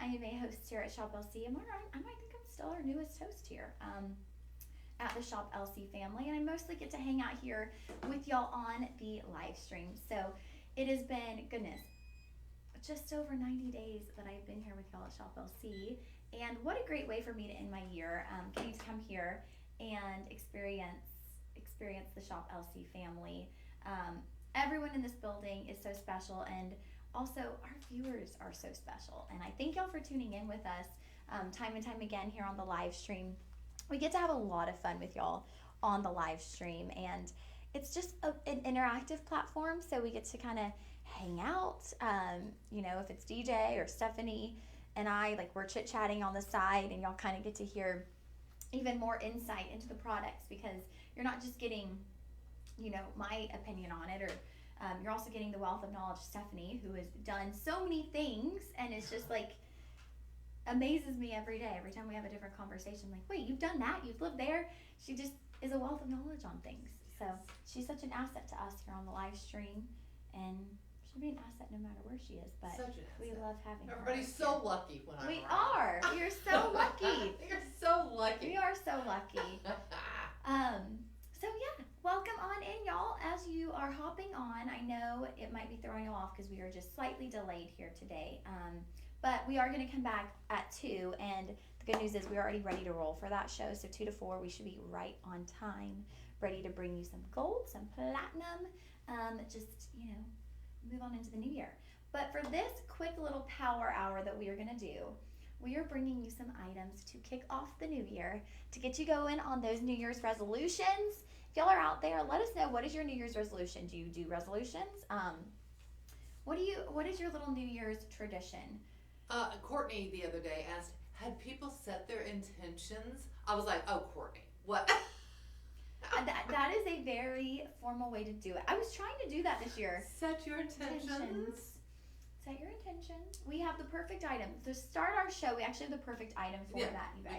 I am a host here at Shop LC, and I might think I'm still our newest host here at the Shop LC family, and I mostly get to hang out here with y'all on the live stream. So it has been, goodness, just over 90 days that I've been here with y'all at Shop LC, and what a great way for me to end my year, getting to come here and experience the Shop LC family. Everyone in this building is so special, and also our viewers are so special. And I thank y'all for tuning in with us time and time again here on the live stream. We get to have a lot of fun with y'all on the live stream, and it's just an interactive platform, so we get to kind of hang out. If it's DJ or Stephanie and I, like, we're chit-chatting on the side, and y'all kind of get to hear even more insight into the products, because you're not just getting my opinion on it, or you're also getting the wealth of knowledge of Stephanie, who has done so many things, and it's just like amazes me every day. Every time we have a different conversation, like, wait, you've done that? You've lived there? She just is a wealth of knowledge on things. So she's such an asset to us here on the live stream, and she'll be an asset no matter where she is. But we love having her. Everybody's so lucky when I'm around. We are so lucky. You're so lucky. We are so lucky. So yeah, welcome on in, y'all. As you are hopping on, I know it might be throwing you off because we are just slightly delayed here today. But we are going to come back at 2, and the good news is we're already ready to roll for that show. So 2 to 4, we should be right on time, ready to bring you some gold, some platinum, move on into the new year. But for this quick little power hour that we are going to do, we are bringing you some items to kick off the new year, to get you going on those New Year's resolutions. If y'all are out there, let us know, what is your New Year's resolution? Do you do resolutions? What is your little New Year's tradition? Courtney the other day asked, had people set their intentions? I was like, oh, Courtney, what? That is a very formal way to do it. I was trying to do that this year. Set your intentions. Set your intentions. We have the perfect item. To start our show, we actually have the perfect item for that, you guys.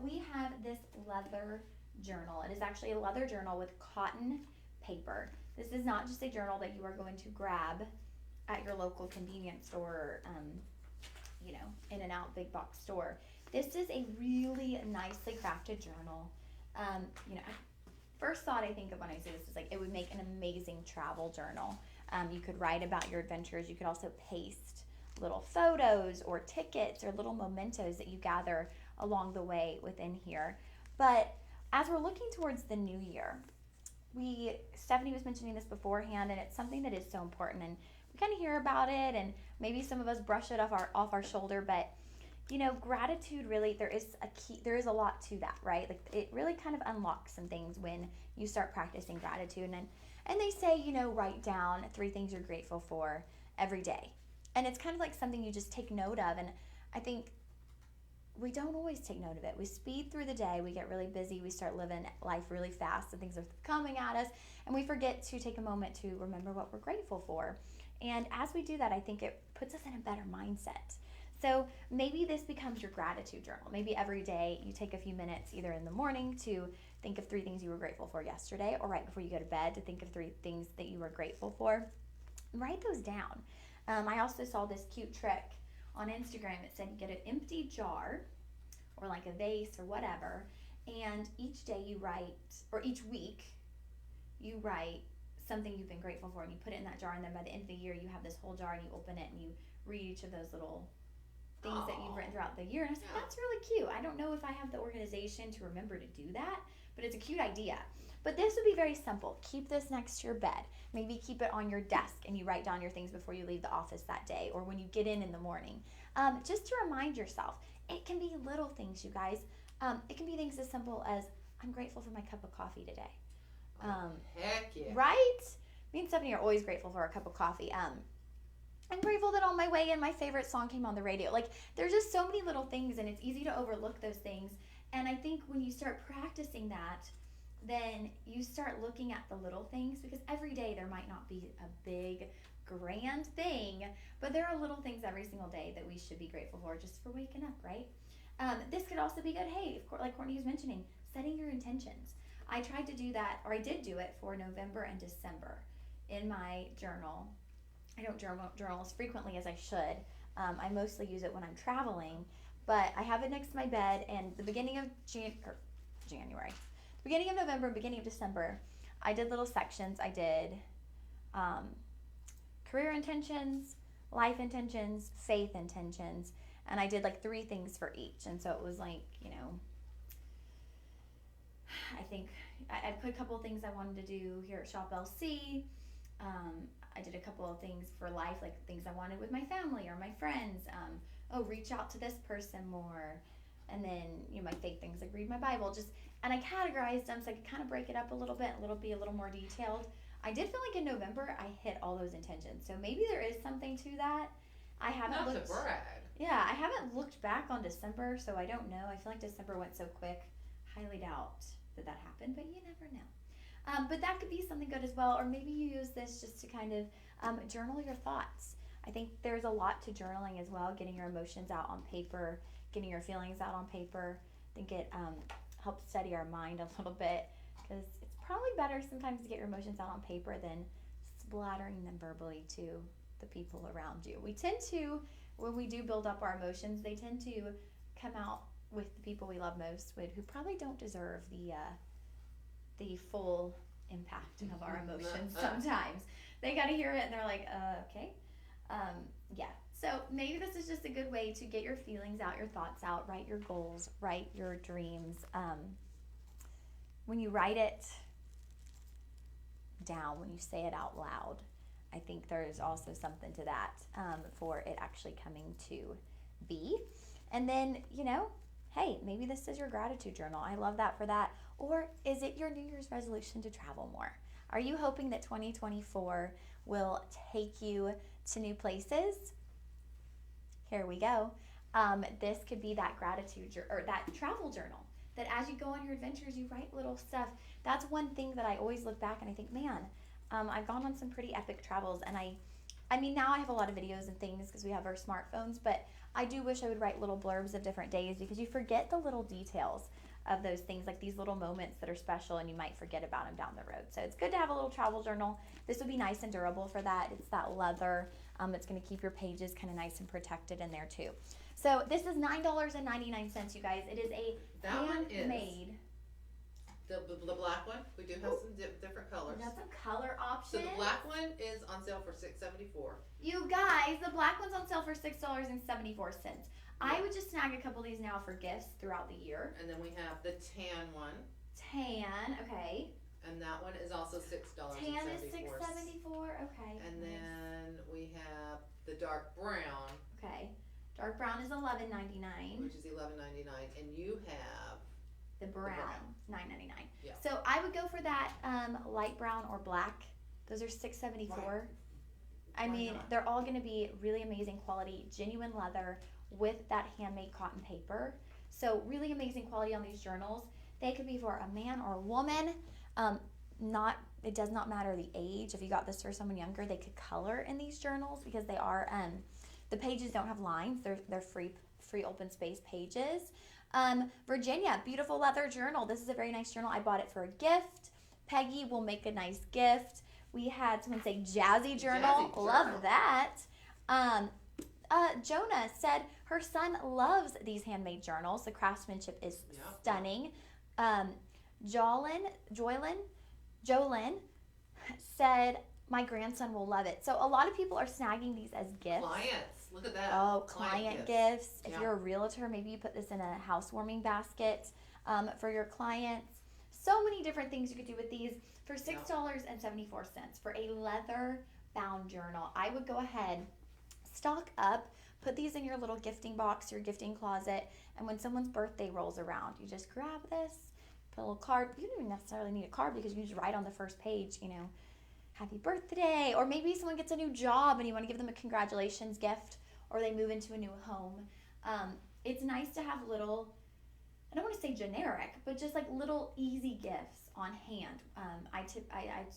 We do. We have this leather journal. It is actually a leather journal with cotton paper. This is not just a journal that you are going to grab at your local convenience store, in and out big box store. This is a really nicely crafted journal. First thought I think of when I say this is like, it would make an amazing travel journal. You could write about your adventures. You could also paste little photos or tickets or little mementos that you gather along the way within here. But as we're looking towards the new year, Stephanie was mentioning this beforehand, and it's something that is so important, and we kind of hear about it, and maybe some of us brush it off our shoulder, but gratitude, really, there is a lot to that, right? Like, it really kind of unlocks some things when you start practicing gratitude, and they say, write down 3 things you're grateful for every day, and it's kind of like something you just take note of. And I think we don't always take note of it. We speed through the day, we get really busy, we start living life really fast, and things are coming at us, and we forget to take a moment to remember what we're grateful for. And as we do that, I think it puts us in a better mindset. So maybe this becomes your gratitude journal. Maybe every day you take a few minutes, either in the morning to think of 3 things you were grateful for yesterday, or right before you go to bed to think of 3 things that you were grateful for. Write those down. I also saw this cute trick on Instagram. It said you get an empty jar or like a vase or whatever, and each day you write, or each week you write something you've been grateful for, and you put it in that jar, and then by the end of the year you have this whole jar, and you open it and you read each of those little things that you've written throughout the year. And I said, that's really cute. I don't know if I have the organization to remember to do that, but it's a cute idea. But this would be very simple. Keep this next to your bed. Maybe keep it on your desk, and you write down your things before you leave the office that day, or when you get in the morning, just to remind yourself. It can be little things, you guys. It can be things as simple as, I'm grateful for my cup of coffee today. Heck yeah. Right? Me and Stephanie are always grateful for our cup of coffee. I'm grateful that on my way in, my favorite song came on the radio. Like, there's just so many little things, and it's easy to overlook those things. And I think when you start practicing that, then you start looking at the little things, because every day there might not be a big, grand thing, but there are little things every single day that we should be grateful for, just for waking up, right? This could also be good, like Courtney was mentioning, setting your intentions. I tried to do that, or I did do it for November and December in my journal. I don't journal as frequently as I should, I mostly use it when I'm traveling, but I have it next to my bed. And the beginning of January, beginning of November, beginning of December, I did little sections. I did um, career intentions, life intentions, faith intentions, and I did like 3 things for each. And so it was like, I think I put a couple of things I wanted to do here at Shop LC. I did a couple of things for life, like things I wanted with my family or my friends. Reach out to this person more. And then, my faith things like read my Bible. And I categorized them so I could kind of break it up a little bit, be a little more detailed. I did feel like in November I hit all those intentions. So maybe there is something to that. I haven't Not to brag. Yeah, I haven't looked back on December, so I don't know. I feel like December went so quick. Highly doubt that happened, but you never know. But that could be something good as well, or maybe you use this just to kind of journal your thoughts. I think there's a lot to journaling as well, getting your emotions out on paper, getting your feelings out on paper. I think it helps steady our mind a little bit, because it's probably better sometimes to get your emotions out on paper than splattering them verbally to the people around you. We tend to, when we do build up our emotions, they tend to come out with the people we love most, who probably don't deserve the full impact of our emotions sometimes. They got to hear it and they're like, okay. Yeah. So maybe this is just a good way to get your feelings out, your thoughts out, write your goals, write your dreams. When you write it down, when you say it out loud, I think there's also something to that for it actually coming to be. And then, hey, maybe this is your gratitude journal. I love that for that. Or is it your New Year's resolution to travel more? Are you hoping that 2024 will take you to new places? Here we go. This could be that gratitude or that travel journal, that as you go on your adventures, you write little stuff. That's one thing that I always look back and I think, man, I've gone on some pretty epic travels. And I mean, now I have a lot of videos and things because we have our smartphones, but I do wish I would write little blurbs of different days, because you forget the little details of those things, like these little moments that are special, and you might forget about them down the road. So it's good to have a little travel journal. This would be nice and durable for that. It's that leather. It's going to keep your pages kind of nice and protected in there too. So this is $9.99, you guys. It is a handmade. The black one, we do have some different colors. We got some color options. So the black one is on sale for $6.74. You guys, the black one's on sale for $6.74. I would just snag a couple of these now for gifts throughout the year. And then we have the tan one. Tan, okay. And that one is also $6.74. Tan is $6.74, okay. And then we have the dark brown. Okay. Dark brown is $11.99. Which is $11.99. And you have the brown. $9.99. Yeah. So I would go for that light brown or black. Those are $6.74. Right. I mean, they're all going to be really amazing quality, genuine leather with that handmade cotton paper. So really amazing quality on these journals. They could be for a man or a woman. It does not matter the age. If you got this for someone younger, they could color in these journals, because they are the pages don't have lines. They're free open space pages. Virginia, beautiful leather journal. This is a very nice journal. I bought it for a gift. Peggy will make a nice gift. We had someone say jazzy journal. Love that. Jonah said her son loves these handmade journals. The craftsmanship is stunning. Jolyn said my grandson will love it. So a lot of people are snagging these as gifts. Clients, look at that. Oh, client gifts. If you're a realtor, maybe you put this in a housewarming basket for your clients. So many different things you could do with these for $6.74 for a leather bound journal. I would go ahead, stock up, put these in your little gifting box, your gifting closet, and when someone's birthday rolls around, you just grab this, put a little card. You don't even necessarily need a card, because you can just write on the first page, happy birthday. Or maybe someone gets a new job and you want to give them a congratulations gift, or they move into a new home. It's nice to have little, I don't want to say generic, but just like little easy gifts on hand. I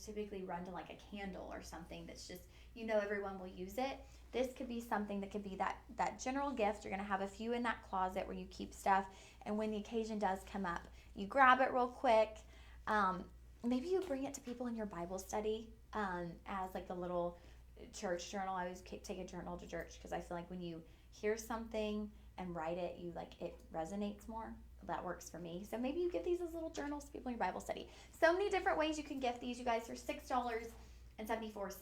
typically run to like a candle or something that's just, everyone will use it. This could be something that could be that general gift. You're going to have a few in that closet where you keep stuff, and when the occasion does come up, you grab it real quick. Maybe you bring it to people in your Bible study as like a little church journal. I always take a journal to church because I feel like when you hear something and write it, it resonates more. That works for me. So maybe you give these as little journals to people in your Bible study. So many different ways you can gift these, you guys, for $6.74.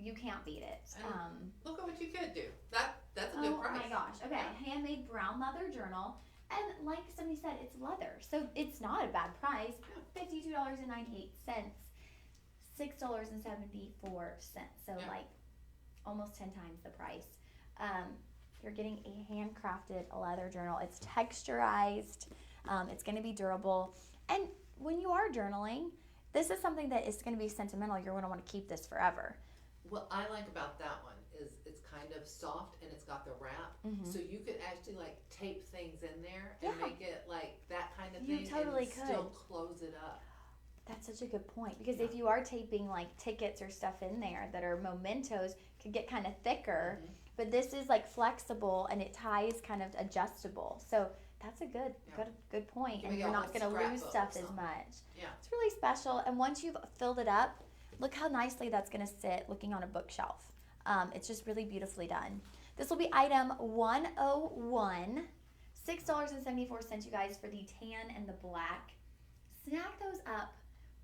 You can't beat it. Look at what you could do. That's a good price. Oh my gosh. Okay, handmade brown leather journal. And like somebody said, it's leather. So it's not a bad price. $52.98. $6.74. So like almost 10 times the price. You're getting a handcrafted leather journal. It's texturized. It's going to be durable. And when you are journaling, this is something that is going to be sentimental. You're going to want to keep this forever. What I like about that one is it's kind of soft and it's got the wrap, so you could actually like tape things in there and make it like that kind of thing. You totally could. Still close it up. That's such a good point, because if you are taping like tickets or stuff in there that are mementos, could get kind of thicker, but this is like flexible and it ties kind of adjustable. So that's a good point, and you're not going to lose stuff as much. Yeah, it's really special. And once you've filled it up, look how nicely that's going to sit looking on a bookshelf. It's just really beautifully done. This will be item 101, $6.74, you guys, for the tan and the black. Snag those up.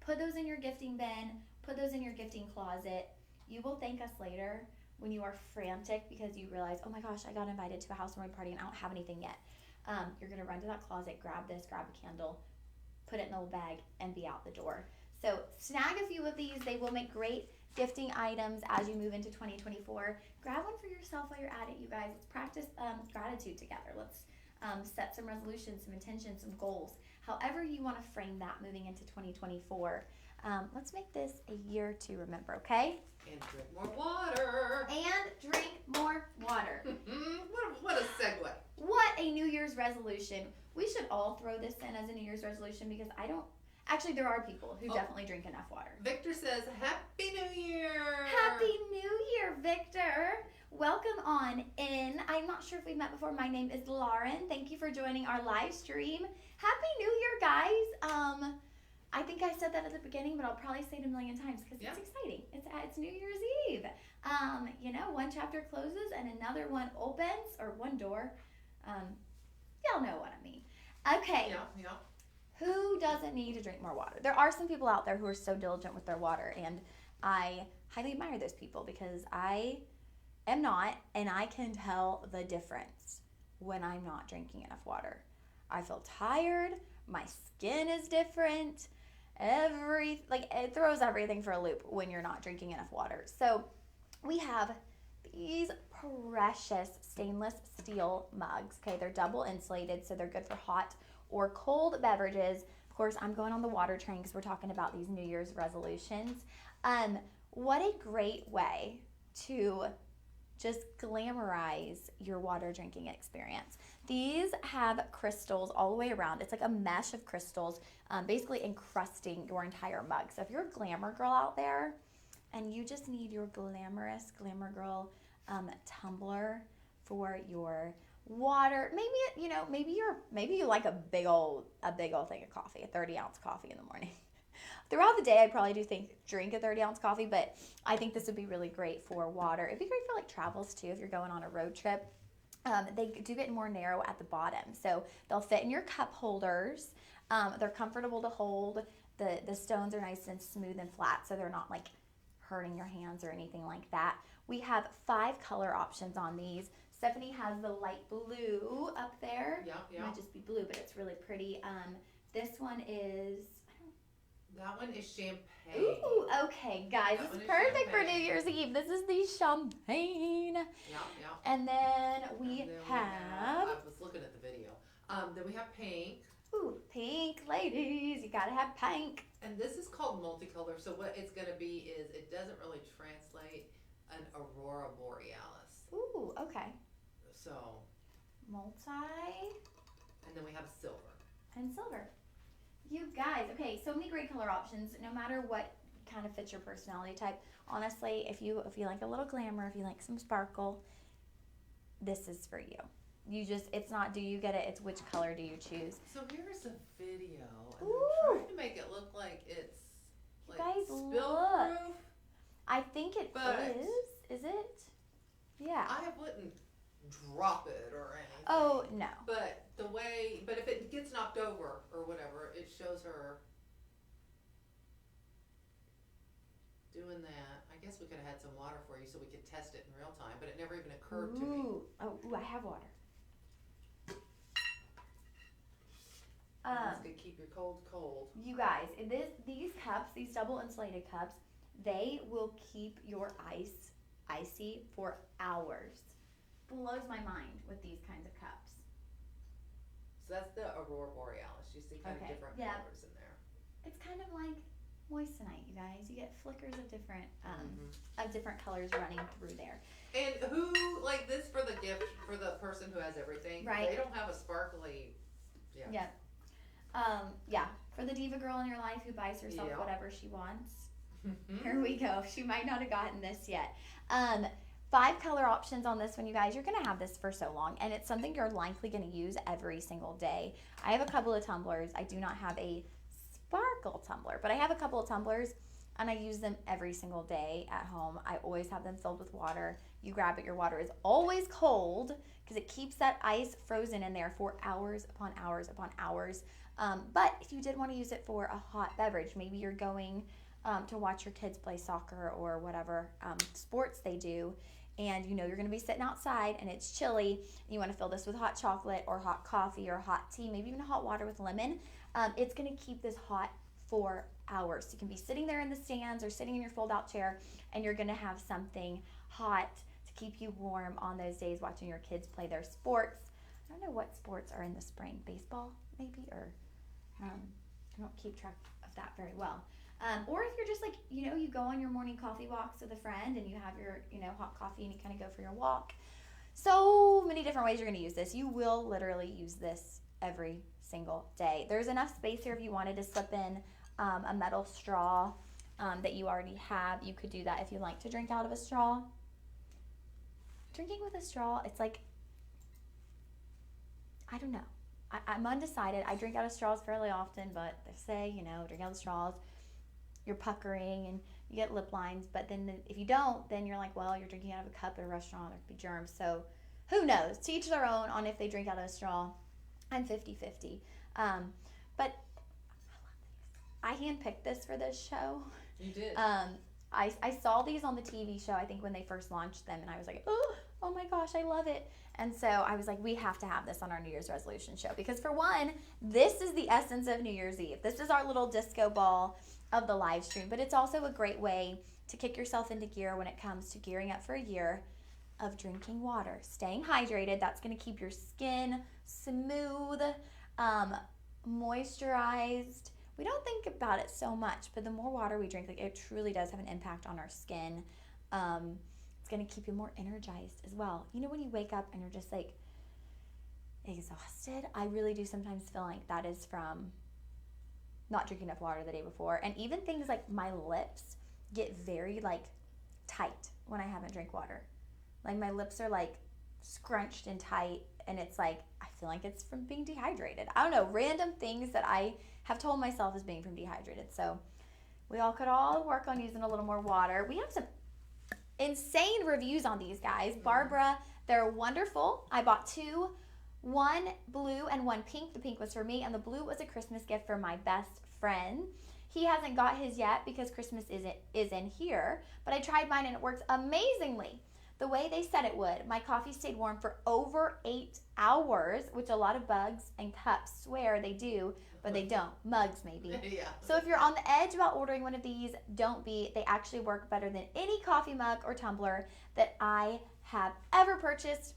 Put those in your gifting bin. Put those in your gifting closet. You will thank us later when you are frantic because you realize, oh my gosh, I got invited to a housewarming party and I don't have anything yet. You're going to run to that closet, grab this, grab a candle, put it in the little bag, and be out the door. So snag a few of these. They will make great gifting items as you move into 2024. Grab one for yourself while you're at it, you guys. Let's practice gratitude together. Let's set some resolutions, some intentions, some goals. However you want to frame that moving into 2024. Let's make this a year to remember, okay? And drink more water. And drink more water. What a segue. What a New Year's resolution. We should all throw this in as a New Year's resolution because actually, there are people who definitely drink enough water. Victor says, Happy New Year! Happy New Year, Victor! Welcome on in. I'm not sure if we've met before. My name is Lauren. Thank you for joining our live stream. Happy New Year, guys! I think I said that at the beginning, but I'll probably say it a million times because it's exciting. It's New Year's Eve. One chapter closes and another one opens, or one door. Y'all know what I mean. Okay. Yeah. Who doesn't need to drink more water? There are some people out there who are so diligent with their water, and I highly admire those people because I am not, and I can tell the difference when I'm not drinking enough water. I feel tired, my skin is different, it throws everything for a loop when you're not drinking enough water. So we have these precious stainless steel mugs. Okay, they're double insulated, so they're good for hot or cold beverages. Of course, I'm going on the water train because we're talking about these New Year's resolutions. What a great way to just glamorize your water drinking experience. These have crystals all the way around. It's like a mesh of crystals, basically encrusting your entire mug. So if you're a glamour girl out there and you just need your glamorous glamour girl tumbler for your water, maybe you like a big old thing of coffee, a 30-ounce coffee in the morning. Throughout the day, I probably do drink a 30-ounce coffee, but I think this would be really great for water. It'd be great for like travels too if you're going on a road trip. They do get more narrow at the bottom, so they'll fit in your cup holders. They're comfortable to hold. The stones are nice and smooth and flat, so they're not like hurting your hands or anything like that. We have 5 color options on these. Stephanie has the light blue up there. Yeah. It might just be blue, but it's really pretty. This one is... That one is champagne. Ooh, okay, guys. This is perfect for New Year's Eve. This is the champagne. Yeah. And then we have... I was looking at the video. Then we have pink. Ooh, pink, ladies. You gotta have pink. And this is called multicolor. So what it's going to be is it doesn't really translate an aurora borealis. Ooh, okay. So. Multi. And then we have silver. And silver. You guys, okay, so many great color options, no matter what kind of fits your personality type. Honestly, if you like a little glamour, if you like some sparkle, this is for you. It's not do you get it, it's which color do you choose. So here's a video, and Ooh. they're trying to make it look like it's like you guys, spill look. proof. I think it is. is it? Yeah. I wouldn't drop it or anything. Oh, no. But if it gets knocked over or whatever, it shows her doing that. I guess we could have had some water for you so we could test it in real time, but it never even occurred to me. Ooh, I have water. It's gonna keep your cold. You guys, these cups, these double insulated cups, they will keep your ice icy for hours. Blows my mind with these kinds of cups. So that's the Aurora Borealis. You see kind of different colors in there. It's kind of like moissanite, you guys. You get flickers of different colors running through there. And who, like this for the gift for the person who has everything, right? They don't have a sparkly. Yeah. For the diva girl in your life who buys herself whatever she wants. Here we go. She might not have gotten this yet. 5 color options on this one, you guys. You're going to have this for so long, and it's something you're likely going to use every single day. I have a couple of tumblers. I do not have a sparkle tumbler, but I have a couple of tumblers, and I use them every single day at home. I always have them filled with water. You grab it. Your water is always cold because it keeps that ice frozen in there for hours upon hours upon hours. But if you did want to use it for a hot beverage, maybe you're going to watch your kids play soccer or whatever sports they do, and you know you're going to be sitting outside and it's chilly, and you want to fill this with hot chocolate or hot coffee or hot tea, maybe even hot water with lemon. It's going to keep this hot for hours. So you can be sitting there in the stands or sitting in your fold-out chair, and you're going to have something hot to keep you warm on those days watching your kids play their sports. I don't know what sports are in the spring. Baseball, maybe, or I don't keep track of that very well. Or if you're just like, you go on your morning coffee walks with a friend and you have your, hot coffee and you kind of go for your walk. So many different ways you're going to use this. You will literally use this every single day. There's enough space here if you wanted to slip in a metal straw that you already have. You could do that if you like to drink out of a straw. Drinking with a straw, it's like, I don't know. I'm undecided. I drink out of straws fairly often, but they say, drink out of straws, you're puckering and you get lip lines. But then if you don't, then you're like, well, you're drinking out of a cup at a restaurant. There could be germs. So who knows? To each their own on if they drink out of a straw. I'm 50-50. But I handpicked this for this show. You did. I saw these on the TV show, I think, when they first launched them, and I was like, oh my gosh, I love it. And so I was like, we have to have this on our New Year's resolution show, because for one, this is the essence of New Year's Eve. This is our little disco ball of the live stream, but it's also a great way to kick yourself into gear when it comes to gearing up for a year of drinking water, staying hydrated. That's going to keep your skin smooth, moisturized. We don't think about it so much, but the more water we drink, it truly does have an impact on our skin. It's going to keep you more energized as well. When you wake up and you're just like exhausted, I really do sometimes feel like that is from not drinking enough water the day before. And even things like my lips get very tight when I haven't drank water. Like my lips are scrunched and tight, and it's I feel like it's from being dehydrated. I don't know, random things that I have told myself as being from dehydrated. So we could all work on using a little more water. We have some insane reviews on these guys. Barbara, they're wonderful. I bought 2, one blue and one pink. The pink was for me, and the blue was a Christmas gift for my best friend. He hasn't got his yet because Christmas is in here, but I tried mine and it works amazingly. The way they said it would. My coffee stayed warm for over 8 hours, which a lot of bugs and cups swear they do, but they don't. Mugs, maybe. Yeah. So if you're on the edge about ordering one of these, don't be. They actually work better than any coffee mug or tumbler that I have ever purchased.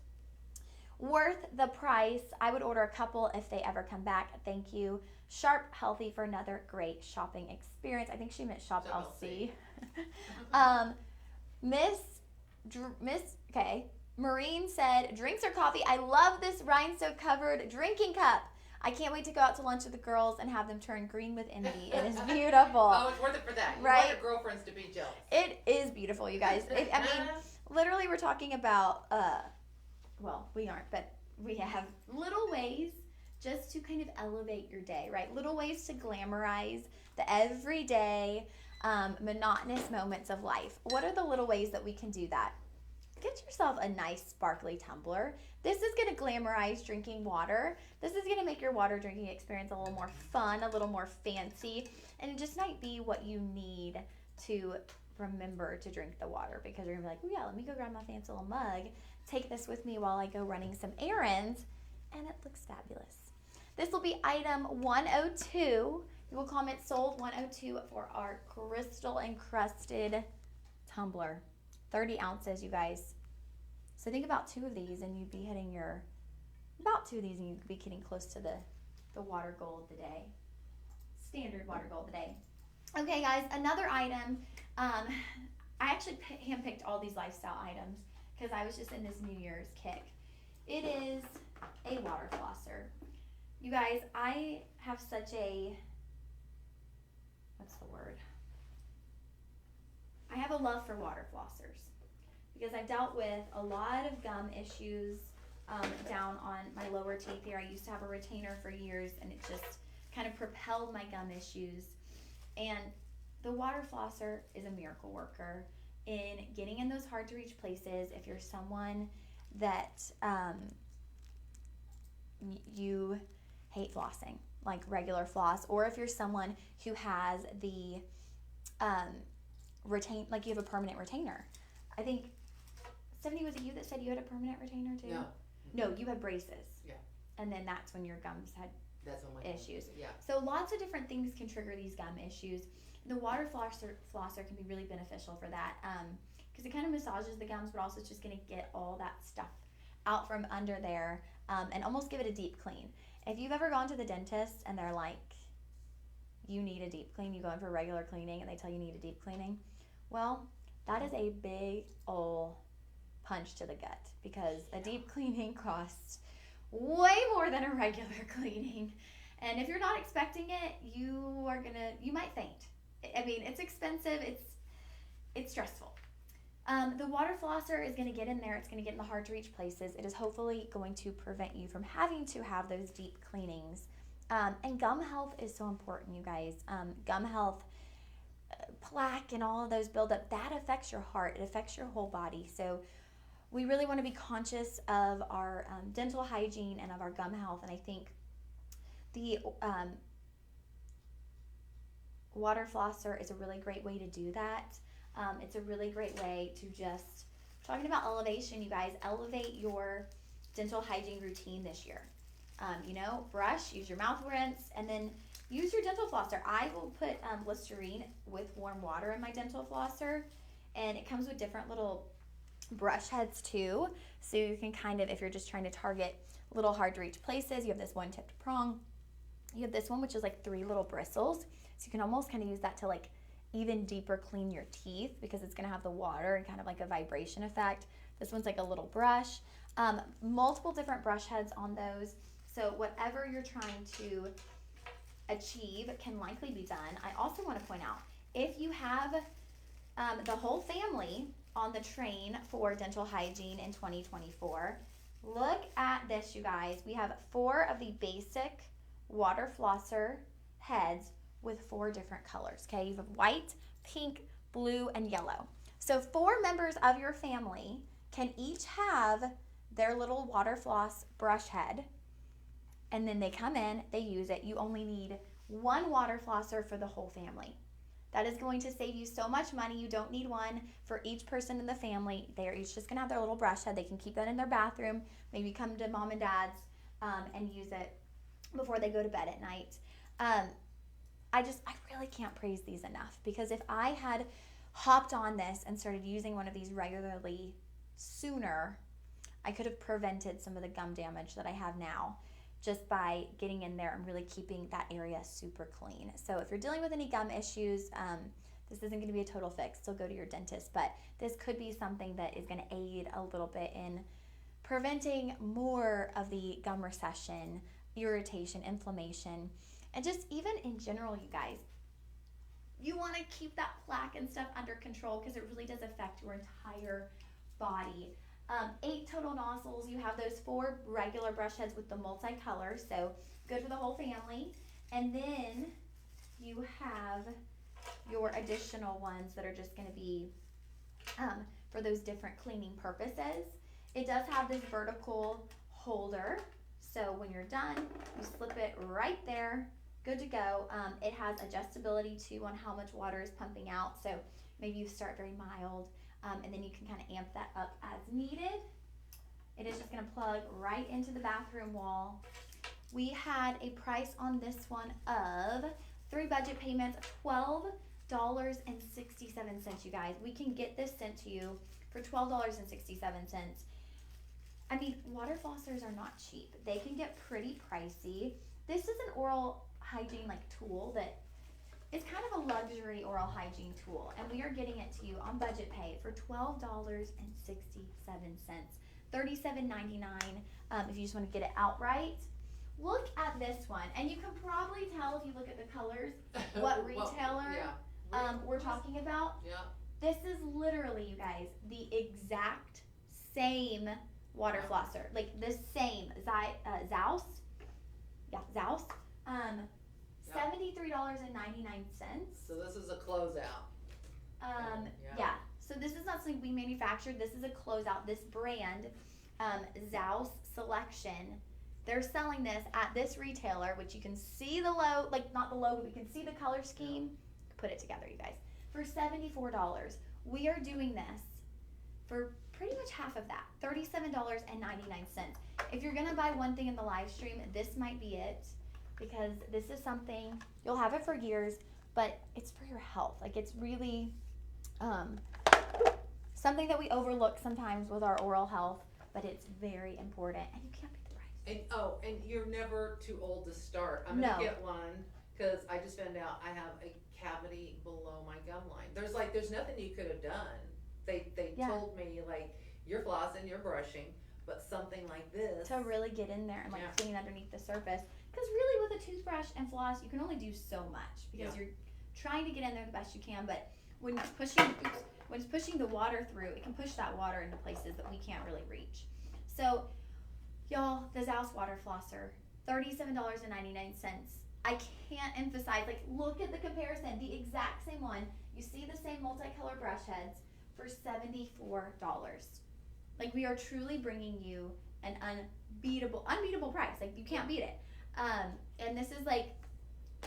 Worth the price. I would order a couple if they ever come back. Thank you. Sharp Healthy for another great shopping experience. I think she meant Shop LC. Maureen said, drinks or coffee? I love this rhinestone covered drinking cup. I can't wait to go out to lunch with the girls and have them turn green with envy. It is beautiful. Oh, it's worth it for that. You right? want your girlfriends to be jealous. It is beautiful, you guys. Literally we're talking about, well, we aren't, but we have little ways just to kind of elevate your day, right? Little ways to glamorize the everyday, monotonous moments of life. What are the little ways that we can do that? get yourself a nice sparkly tumbler. This is going to glamorize drinking water. This is going to make your water drinking experience a little more fun, a little more fancy, and it just might be what you need to remember to drink the water, because you're going to be like, oh yeah, let me go grab my fancy little mug, take this with me while I go running some errands, and it looks fabulous. This will be item 102. You will comment sold 102 for our crystal encrusted tumbler. 30 ounces, you guys. So think about 2 of these and you'd be hitting about 2 of these and you'd be getting close to the water goal of the day. Standard water goal of the day. Okay, guys, another item. I actually handpicked all these lifestyle items because I was just in this New Year's kick. It is a water flosser. You guys, I have such a, what's the word? I have a love for water flossers because I've dealt with a lot of gum issues down on my lower teeth here. I used to have a retainer for years and it just kind of propelled my gum issues. And the water flosser is a miracle worker in getting in those hard to reach places. If you're someone that you hate flossing, like regular floss, or if you're someone who has the like you have a permanent retainer. I think, Stephanie, was it you that said you had a permanent retainer too? No, you had braces. Yeah. And then that's when your gums had issues. Yeah. So lots of different things can trigger these gum issues. The water flosser can be really beneficial for that because it kind of massages the gums, but also it's just going to get all that stuff out from under there and almost give it a deep clean. If you've ever gone to the dentist and they're like, you need a deep clean, you go in for regular cleaning and they tell you need a deep cleaning, well, that is a big ol' punch to the gut because a deep cleaning costs way more than a regular cleaning. And if you're not expecting it, you might faint. I mean, it's expensive, it's stressful. The water flosser is going to get in there. It's going to get in the hard to reach places. It is hopefully going to prevent you from having to have those deep cleanings. And gum health is so important, you guys. Gum health, plaque and all of those buildup, that affects your heart. It affects your whole body. So we really want to be conscious of our dental hygiene and of our gum health. And I think the water flosser is a really great way to do that. It's a really great way to just, talking about elevation, you guys, elevate your dental hygiene routine this year. Brush, use your mouth rinse, and then use your dental flosser. I will put Listerine with warm water in my dental flosser, and it comes with different little brush heads too. So you can kind of, if you're just trying to target little hard to reach places, you have this one tipped prong. You have this one, which is like 3 little bristles. So you can almost kind of use that to like even deeper clean your teeth because it's going to have the water and kind of like a vibration effect. This one's like a little brush. Multiple different brush heads on those. So whatever you're trying to achieve can likely be done. I also want to point out, if you have the whole family on the train for dental hygiene in 2024, look at this, you guys. We have 4 of the basic water flosser heads with 4 different colors, okay? You have white, pink, blue, and yellow. So 4 members of your family can each have their little water floss brush head, and then they come in, they use it. You only need 1 water flosser for the whole family. That is going to save you so much money. You don't need one for each person in the family. They are each just gonna have their little brush head. They can keep that in their bathroom, maybe come to mom and dad's and use it before they go to bed at night. I really can't praise these enough, because if I had hopped on this and started using one of these regularly sooner, I could have prevented some of the gum damage that I have now just by getting in there and really keeping that area super clean. So if you're dealing with any gum issues, this isn't going to be a total fix. Still go to your dentist, but this could be something that is going to aid a little bit in preventing more of the gum recession, irritation, inflammation, and just even in general, you guys, you want to keep that plaque and stuff under control because it really does affect your entire body. 8 total nozzles. You have those 4 regular brush heads with the multicolor, so good for the whole family. And then you have your additional ones that are just going to be for those different cleaning purposes. It does have this vertical holder, so when you're done, you slip it right there, good to go. It has adjustability too on how much water is pumping out, so maybe you start very mild, and then you can kind of amp that up as needed. It is just going to plug right into the bathroom wall. We had a price on this one of 3 budget payments of $12.67, you guys. We can get this sent to you for $12.67. I mean, water flossers are not cheap. They can get pretty pricey. This is an oral hygiene tool that is kind of a luxury oral hygiene tool, and we are getting it to you on budget pay for $12.67. $37.99 if you just want to get it outright. Look at this one, and you can probably tell if you look at the colors what retailer we're talking about. Yeah. This is literally, you guys, the exact same water flosser, like the same Zaus. Yeah, Zaus. $73.99. So this is a closeout. Yeah. So this is not something we manufactured. This is a closeout. This brand, Zaus Selection, they're selling this at this retailer, which you can see the logo, not the logo, but you can see the color scheme. Put it together, you guys, for $74. We are doing this for pretty much half of that, $37.99. If you're gonna buy one thing in the live stream, this might be it, because this is something you'll have it for years, but it's for your health. It's really something that we overlook sometimes with our oral health, but it's very important, and you can't beat the price. And you're never too old to start. I'm gonna get one, because I just found out I have a cavity below my gum line. There's nothing you could have done. They told me you're flossing, you're brushing, but something like this to really get in there and clean underneath the surface. Because really, with a toothbrush and floss, you can only do so much, because you're trying to get in there the best you can. But when it's pushing the water through, it can push that water into places that we can't really reach. So, y'all, the Zaus water flosser, $37.99. I can't emphasize, look at the comparison, the exact same one. You see the same multicolored brush heads for $74. We are truly bringing you an unbeatable price. You can't beat it. And this is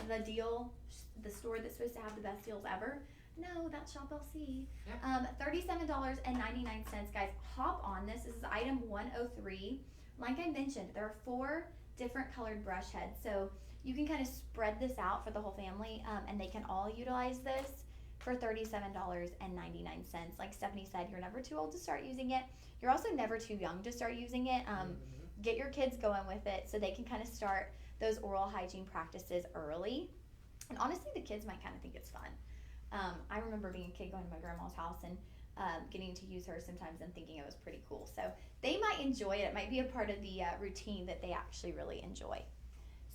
the deal, the store that's supposed to have the best deals ever. No, that's Shop LC. $37.99, guys. Hop on this. This is item 103. Like I mentioned, there are 4 different colored brush heads, so you can kind of spread this out for the whole family, and they can all utilize this for $37.99. Like Stephanie said, you're never too old to start using it. You're also never too young to start using it. Get your kids going with it so they can kind of start those oral hygiene practices early. And honestly, the kids might kind of think it's fun. I remember being a kid going to my grandma's house and getting to use her sometimes and thinking it was pretty cool. So they might enjoy it. It might be a part of the routine that they actually really enjoy.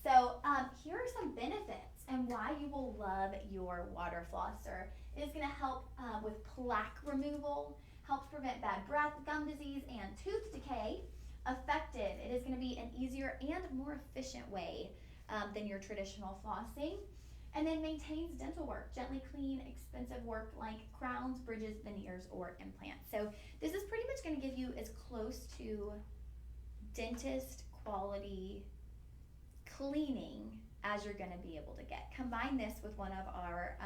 So here are some benefits and why you will love your water flosser. It is going to help with plaque removal, helps prevent bad breath, gum disease, and tooth decay. Effective. It is going to be an easier and more efficient way than your traditional flossing. And then maintains dental work, gently clean, expensive work like crowns, bridges, veneers, or implants. So this is pretty much going to give you as close to dentist quality cleaning as you're going to be able to get. Combine this with one of our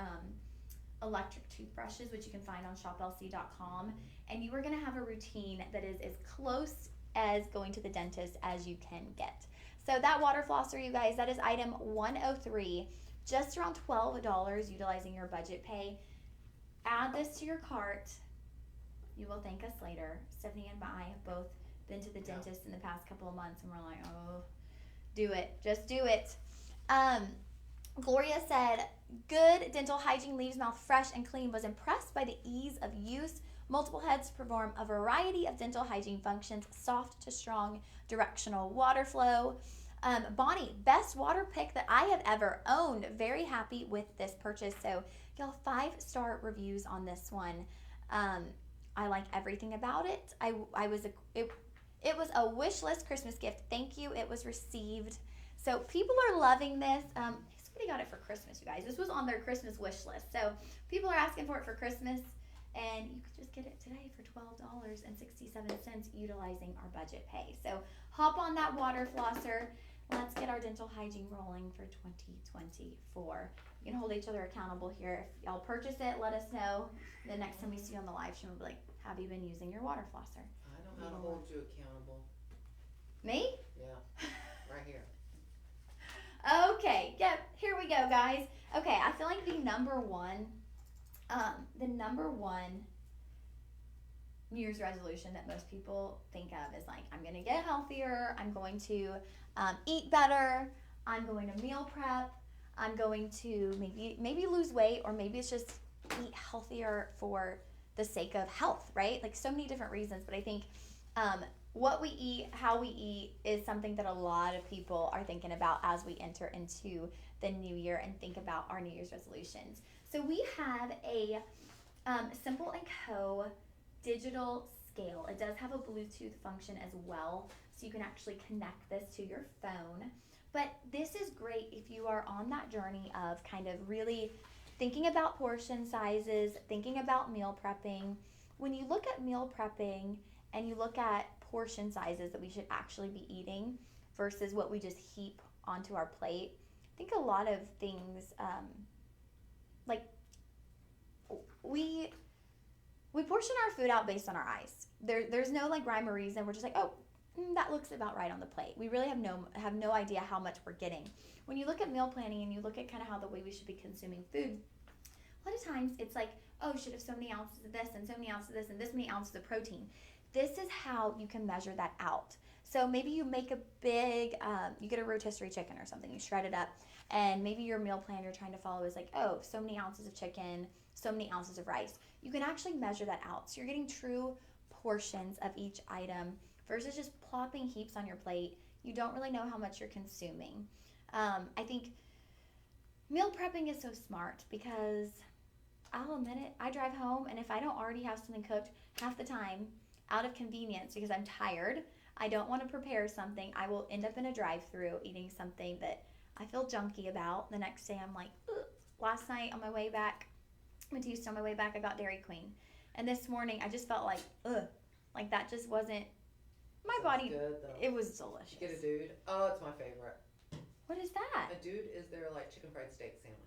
electric toothbrushes, which you can find on shoplc.com, and you are going to have a routine that is as close as going to the dentist as you can get. So that water flosser, you guys, that is item 103. Just around $12 utilizing your budget pay. Add this to your cart. You will thank us later. Stephanie and I have both been to the dentist in the past couple of months, and we're like, oh, do it. Just do it. Gloria said, good dental hygiene leaves mouth fresh and clean. Was impressed by the ease of use. Multiple heads perform a variety of dental hygiene functions. Soft to strong directional water flow. Bonnie, best water pick that I have ever owned. Very happy with this purchase. So, y'all, 5-star reviews on this one. I like everything about it. It was a wish list Christmas gift. Thank you. It was received. So people are loving this. Somebody got it for Christmas, you guys. This was on their Christmas wish list. So people are asking for it for Christmas, and you could just get it today for $12.67 utilizing our budget pay. So hop on that water flosser. Let's get our dental hygiene rolling for 2024. You can hold each other accountable here. If y'all purchase it, let us know. The next time we see you on the live stream, we'll be like, have you been using your water flosser? I don't know how to hold you accountable. Me? Yeah, right here. Okay, yep, here we go, guys. Okay, I feel like the number one New Year's resolution that most people think of is like, I'm gonna get healthier, I'm going to eat better, I'm going to meal prep, I'm going to maybe lose weight, or maybe it's just eat healthier for the sake of health, right? Like so many different reasons, but I think what we eat, how we eat is something that a lot of people are thinking about as we enter into the new year and think about our New Year's resolutions. So we have a Simple & Co. digital scale. It does have a Bluetooth function as well, so you can actually connect this to your phone. But this is great if you are on that journey of kind of really thinking about portion sizes, thinking about meal prepping. When you look at meal prepping and you look at portion sizes that we should actually be eating versus what we just heap onto our plate, I think a lot of things, like we portion our food out based on our eyes. There's no like rhyme or reason. We're just like, oh, that looks about right on the plate. We really have no idea how much we're getting. When you look at meal planning and you look at kind of how the way we should be consuming food, a lot of times it's like, oh, you should have so many ounces of this and so many ounces of this and this many ounces of protein. This is how you can measure that out. So maybe you make a big, you get a rotisserie chicken or something, you shred it up, and maybe your meal plan you're trying to follow is like, oh, so many ounces of chicken, so many ounces of rice. You can actually measure that out. So you're getting true portions of each item versus just plopping heaps on your plate. You don't really know how much you're consuming. I think meal prepping is so smart because I'll admit it, I drive home, and if I don't already have something cooked, half the time, out of convenience because I'm tired, I don't want to prepare something, I will end up in a drive-through eating something that I feel junky about. The next day I'm like, ugh. Last night on my way back, went to Houston on my way back, I got Dairy Queen. And this morning I just felt like, ugh, like that just wasn't, my Sounds body, good, though. it was delicious. You get a dude. Oh, it's my favorite. What is that? A dude is their like chicken fried steak sandwich.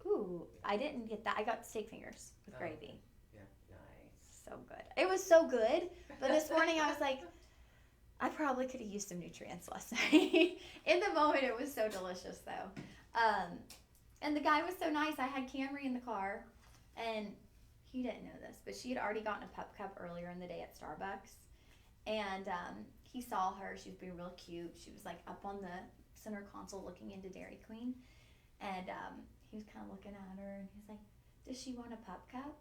Ooh, I didn't get that. I got steak fingers with gravy. Yeah, nice. So good. It was so good, but this morning I was like, I probably could have used some nutrients last night. In the moment, it was so delicious, though. And the guy was so nice. I had Camry in the car, and he didn't know this, but she had already gotten a pup cup earlier in the day at Starbucks. And he saw her. She was being real cute. She was like up on the center console looking into Dairy Queen. And he was kind of looking at her, and he's like, does she want a pup cup?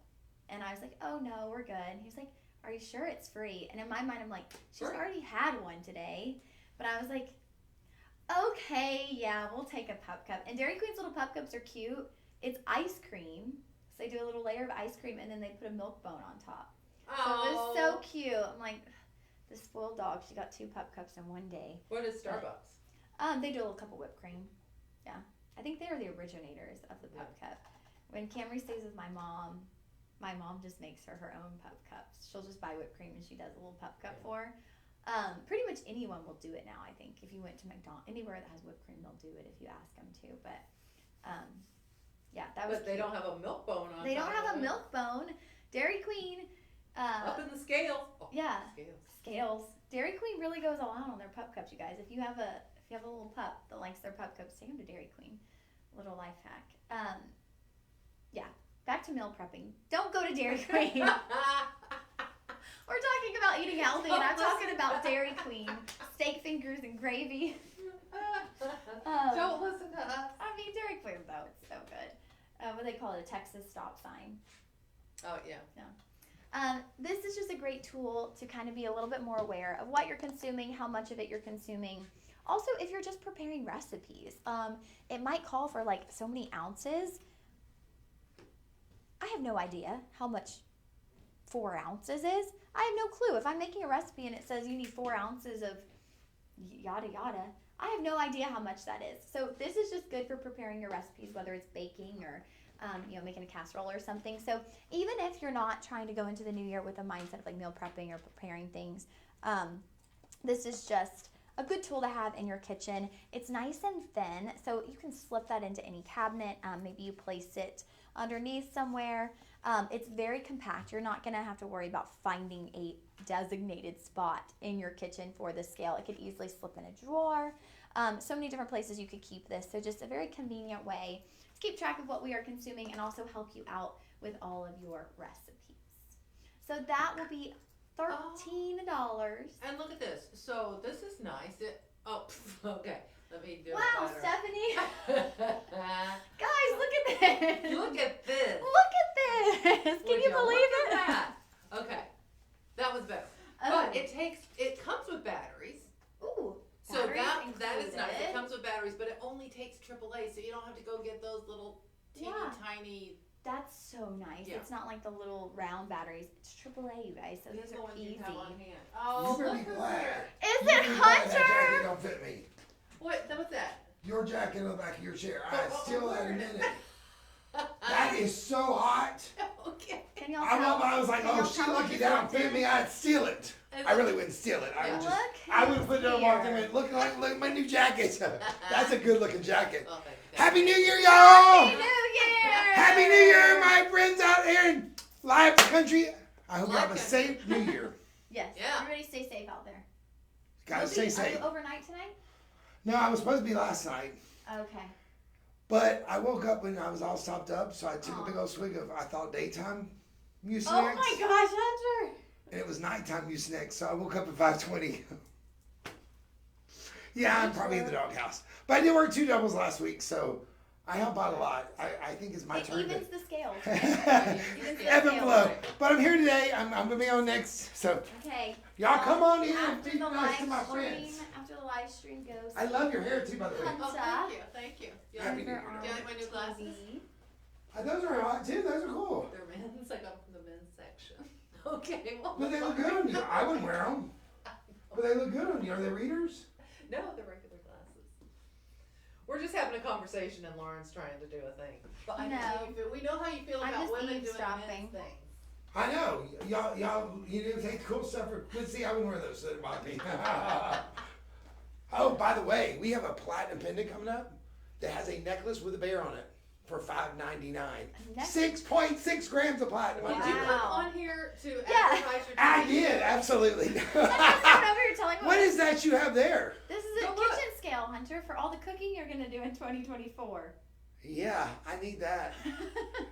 And I was like, oh, no, we're good. And he was like, are you sure it's free? And in my mind, I'm like, she's already had one today. But I was like, okay, yeah, we'll take a pup cup. And Dairy Queen's little pup cups are cute. It's ice cream. So they do a little layer of ice cream, and then they put a milk bone on top. So it was so cute. I'm like, the spoiled dog. She got 2 pup cups in one day. What is Starbucks? They do a little cup of whipped cream. Yeah. I think they are the originators of the pup cup. When Camry stays with my mom just makes her own pup cups. She'll just buy whipped cream and she does a little pup cup for her. Pretty much anyone will do it now, I think. If you went to McDonald's, anywhere that has whipped cream, they'll do it if you ask them to. But, yeah, that was But they cute. don't have a milk bone on They top don't have of a milk bone. Dairy Queen. Up in the scales. Oh, Yeah. Scales. Dairy Queen really goes all out on their pup cups, you guys. If you have a little pup that likes their pup cups, take them to Dairy Queen. Little life hack. Yeah. Back to meal prepping. Don't go to Dairy Queen. We're talking about eating healthy, and I'm talking about Dairy Queen, steak fingers and gravy. Don't listen to us. I mean, Dairy Queen, though, it's so good. What do they call it? A Texas stop sign. Oh, yeah. This is just a great tool to kind of be a little bit more aware of what you're consuming, how much of it you're consuming. Also, if you're just preparing recipes, it might call for like so many ounces. I have no idea how much 4 ounces is. I have no clue. If I'm making a recipe and it says you need 4 ounces of yada yada, I have no idea how much that is. So this is just good for preparing your recipes, whether it's baking or making a casserole or something. So even if you're not trying to go into the new year with a mindset of like meal prepping or preparing things, this is just a good tool to have in your kitchen. It's nice and thin, so you can slip that into any cabinet. Maybe you place it underneath somewhere. It's very compact. You're not going to have to worry about finding a designated spot in your kitchen for the scale. It could easily slip in a drawer. So many different places you could keep this. So just a very convenient way to keep track of what we are consuming and also help you out with all of your recipes. So that will be $13. And look at this. So this is nice. Okay. Let me do it. Wow, better. Stephanie. Guys, look at this. Look at this. Look at this. Can you believe look it? At that? Okay. That was better. Oh. But it comes with batteries. Ooh. So batteries that is nice. included. It comes with batteries, but it only takes AAA, so you don't have to go get those little teeny tiny. That's so nice. Yeah. It's not like the little round batteries. It's AAA, you guys. So These these are the are ones easy. you have on hand. Oh, You better look be who's glad. here. Is You it better be glad that jacket Hunter? don't fit me. What's that? Your jacket on the back of your chair. But- I steal that in a where is minute. That is so hot. Okay. Can y'all I was like, Can y'all oh, she tell lucky if that don't it's fit me. I'd steal it. I really wouldn't steal it. I would just, Look I would put it on walk in here. and look at my new jacket. That's a good looking jacket. Oh, thank you. Happy New Year, Happy y'all! New Year! Happy New Year, my friends out there in live country. I hope you have a Live safe New Year. Yes. Yeah. Everybody stay safe out there. Guys, Are stay safe. you overnight tonight? No, I was supposed to be last night. Okay. But I woke up when I was all stopped up, so I took Aw. a big old swig of, I thought, daytime mucinex. Oh my gosh, Hunter! And it was nighttime mucinex, so I woke up at 5:20. Yeah, I'm probably in the doghouse. But I did work 2 doubles last week, so I help out a lot. I think it's my It turn evens the scales. to ebb and flow. But I'm here today. I'm going to be on next. So Okay. y'all come on in and After be the nice to my live friends. stream, after the live stream goes. I love your hair too, by the way. Oh, thank you. Thank you. Do you Happy like, New over Year. on Do you like my new glasses? TV. Those are hot too. Those are cool. They're men's. I got them from the men's section. Okay. Well, But they look good on you. I wouldn't wear them. But they look good on you. Are they readers? No, they're regular glasses. We're just having a conversation and Lauren's trying to do a thing. But I know No. how you feel. We know how you feel I'm about just women doing eavesdropping. men's things. I know. Y'all, you do take cool stuff for, let's see, I wouldn't wear those, so it bother me. Oh, by the way, we have a platinum pendant coming up that has a necklace with a bear on it for $5.99. Next- 6.6 grams of platinum. Did I'm you doing put it. on here to Yeah. advertise your I TV did, show? absolutely. That's what over here telling me. What is that you have there? This is a Go look. kitchen scale, Hunter, for all the cooking you're gonna do in 2024. Yeah, I need that.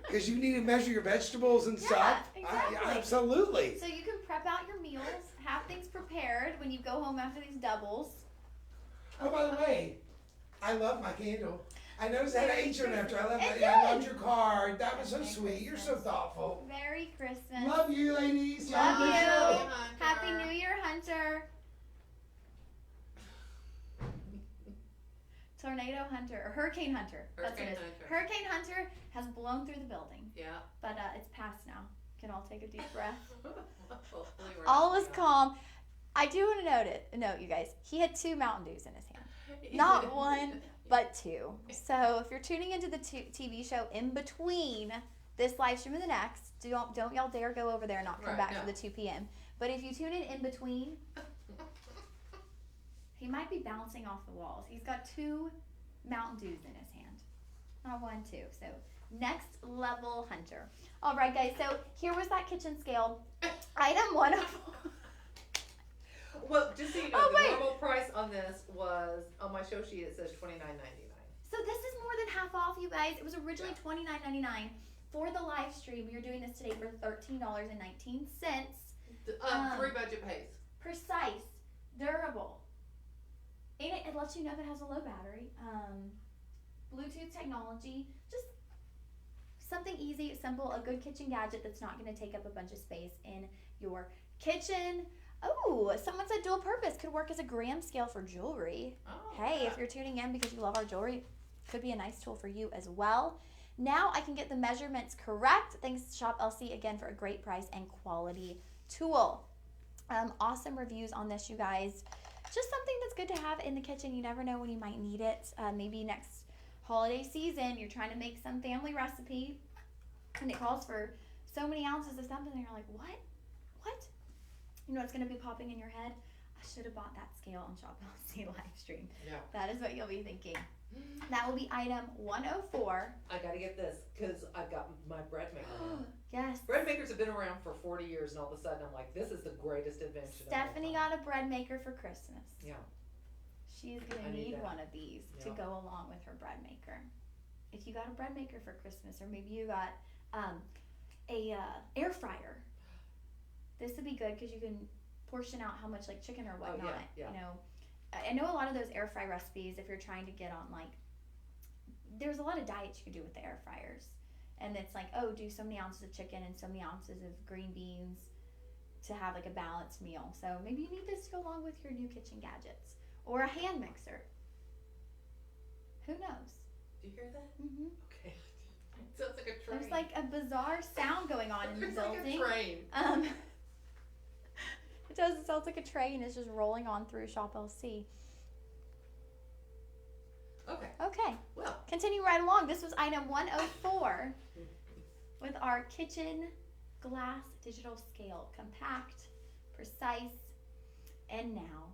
Because you need to measure your vegetables and Yeah, stuff. exactly. Absolutely. So you can prep out your meals, have things prepared when you go home after these doubles. Oh, by the way, I love my candle. I noticed that Merry H on after. I Christmas. loved your card. That was so Merry sweet. You're so Christmas. thoughtful. Merry Christmas. Love you, ladies. Love Y'all you. good show. Happy New Year, Hunter. Tornado Hunter, or Hurricane Hunter. That's what it is. Hurricane Hunter. Hurricane Hunter has blown through the building, Yeah. but it's past now. Can all take a deep breath. Hopefully we're All not is doing calm. I do want to note, you guys, he had 2 Mountain Dews in his hand. that. Not one, but 2. So if you're tuning into the TV show in between this live stream and the next, don't y'all dare go over there and not come Right, back no. for the 2 p.m. But if you tune in between, he might be bouncing off the walls. He's got 2 Mountain Dews in his hand. Not 1, 2. So next level Hunter. All right, guys. So here was that kitchen scale. Item 104. Well, just so you know, Oh, the wait. normal price on this was on my show sheet. It says $29.99. So this is more than half off, you guys. It was originally $29.99 for the live stream. We are doing this today for $13.19. 3 budget pays. Precise, durable, and it lets you know if it has a low battery. Bluetooth technology, just something easy, simple, a good kitchen gadget that's not going to take up a bunch of space in your kitchen. Oh, someone said dual purpose could work as a gram scale for jewelry. Oh, Hey, yeah. if you're tuning in because you love our jewelry, could be a nice tool for you as well. Now I can get the measurements correct. Thanks to Shop LC again for a great price and quality tool. Awesome reviews on this, you guys. Just something that's good to have in the kitchen. You never know when you might need it. Maybe next holiday season, you're trying to make some family recipe, and it calls for so many ounces of something, and you're like, what? You know what's going to be popping in your head? I should have bought that scale on Shop LC live stream. Yeah. That is what you'll be thinking. That will be item 104. I gotta get this, because I've got my bread maker now. Yes. Bread makers have been around for 40 years, and all of a sudden I'm like, this is the greatest invention. Stephanie got a bread maker for Christmas. Yeah. She's going I to need need that. one of these to Yeah. go along with her bread maker. If you got a bread maker for Christmas, or maybe you got a air fryer, this would be good because you can portion out how much like chicken or whatnot. yeah. You know, I know a lot of those air fry recipes, if you're trying to get on like, there's a lot of diets you can do with the air fryers. And it's like, oh, do so many ounces of chicken and so many ounces of green beans to have like a balanced meal. So maybe you need this to go along with your new kitchen gadgets. Or a hand mixer. Who knows? Do you hear that? Mm-hmm. Okay. It sounds like a train. There's like a bizarre sound going on in the It's building. like a train. It does. It sounds like a train is just rolling on through Shop LC. Okay. Okay, Well, continue right along. This was item 104 with our kitchen glass digital scale. Compact, precise, and now.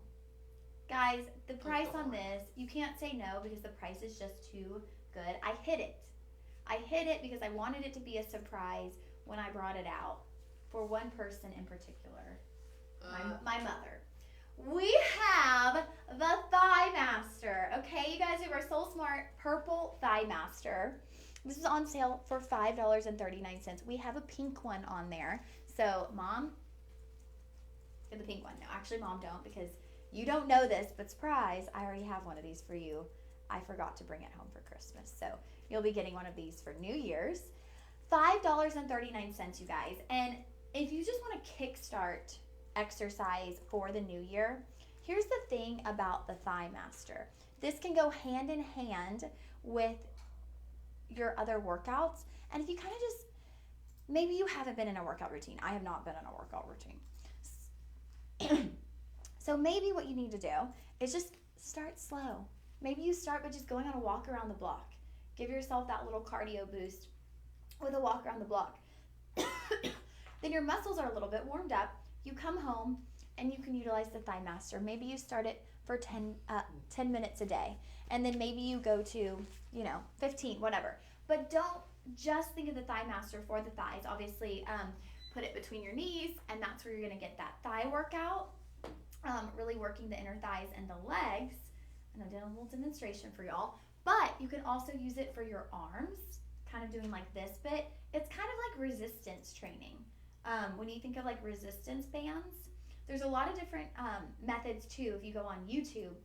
Guys, the price on this, you can't say no because the price is just too good. I hid it because I wanted it to be a surprise when I brought it out for one person in particular, my mother. We have the Thigh Master. Okay, you guys, we were Soul Smart Purple Thigh Master. This is on sale for $5.39. We have a pink one on there. So, Mom, get the pink one. No, actually, Mom, don't, because you don't know this, but surprise, I already have one of these for you. I forgot to bring it home for Christmas. So, you'll be getting one of these for New Year's. $5.39, you guys. And if you just want to kickstart exercise for the new year, here's the thing about the Thigh Master. This can go hand in hand with your other workouts. And if you kind of just, maybe you haven't been in a workout routine. I have not been in a workout routine. So maybe what you need to do is just start slow. Maybe you start by just going on a walk around the block. Give yourself that little cardio boost with a walk around the block. Then your muscles are a little bit warmed up. You come home and you can utilize the Thigh Master. Maybe you start it for 10 minutes a day. And then maybe you go to, 15, whatever. But don't just think of the Thigh Master for the thighs. Obviously, put it between your knees, and that's where you're going to get that thigh workout. Really working the inner thighs and the legs. And I did a little demonstration for y'all. But you can also use it for your arms, kind of doing like this bit. It's kind of like resistance training. When you think of like resistance bands, there's a lot of different methods too. If you go on YouTube,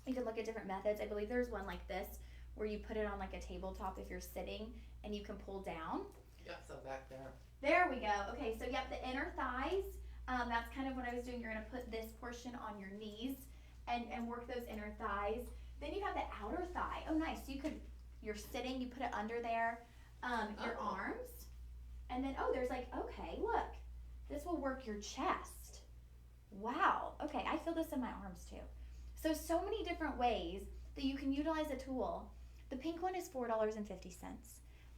you can look at different methods. I believe there's one like this where you put it on like a tabletop if you're sitting and you can pull down. got some back there. There we go. Okay, so yep, the inner thighs, that's kind of what I was doing. You're going to put this portion on your knees and work those inner thighs. Then you have the outer thigh. Oh, nice. So you're sitting, you put it under there, your arms. And then, there's like, okay, look, this will work your chest. Wow. Okay, I feel this in my arms too. So many different ways that you can utilize a tool. The pink one is $4.50.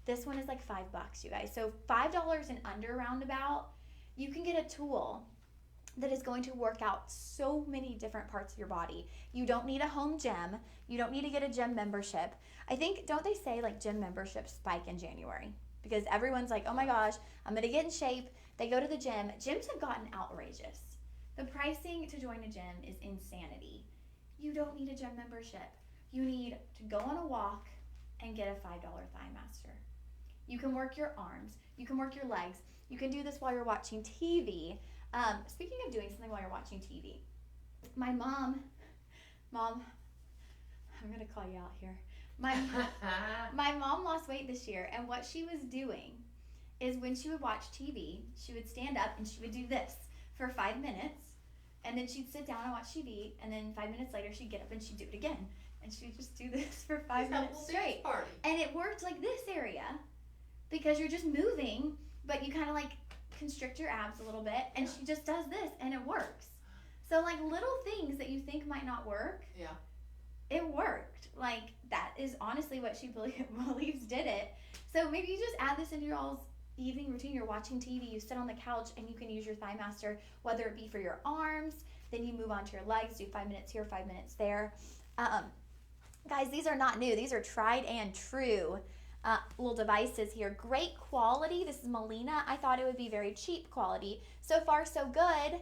This one is like $5, you guys. So $5 and under roundabout, you can get a tool that is going to work out so many different parts of your body. You don't need a home gym. You don't need to get a gym membership. I think, don't they say like gym memberships spike in January? Because everyone's like, oh my gosh, I'm going to get in shape. They go to the gym. Gyms have gotten outrageous. The pricing to join a gym is insanity. You don't need a gym membership. You need to go on a walk and get a $5 Thigh Master. You can work your arms. You can work your legs. You can do this while you're watching TV. Speaking of doing something while you're watching TV, my mom, I'm going to call you out here. My mom lost weight this year, and what she was doing is when she would watch TV, she would stand up and she would do this for 5 minutes, and then she'd sit down and watch TV, and then 5 minutes later she'd get up and she'd do it again, and she'd just do this for 5 minutes straight. And it worked like this area because you're just moving, but you kind of like constrict your abs a little bit, and she just does this and it works. So like little things that you think might not work, it worked. Like, that is honestly what she believes did it. So maybe you just add this into your all's evening routine. You're watching TV, you sit on the couch, and you can use your Thigh Master, whether it be for your arms, then you move on to your legs, do 5 minutes here, 5 minutes there. Guys, these are not new. These are tried and true little devices here. Great quality. This is Melina. I thought it would be very cheap quality. So far, so good.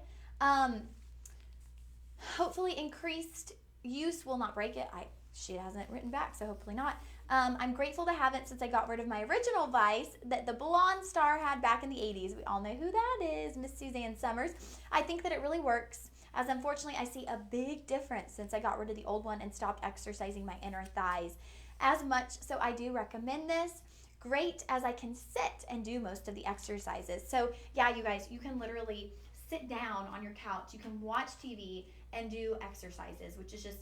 Hopefully increased use will not break it. She hasn't written back, so hopefully not. I'm grateful to have it since I got rid of my original Vice that the blonde star had back in the 80s. We all know who that is, Miss Suzanne Summers. I think that it really works, as unfortunately I see a big difference since I got rid of the old one and stopped exercising my inner thighs as much. So I do recommend this. Great as I can sit and do most of the exercises. So yeah, you guys, you can literally sit down on your couch. You can watch TV and do exercises, which is just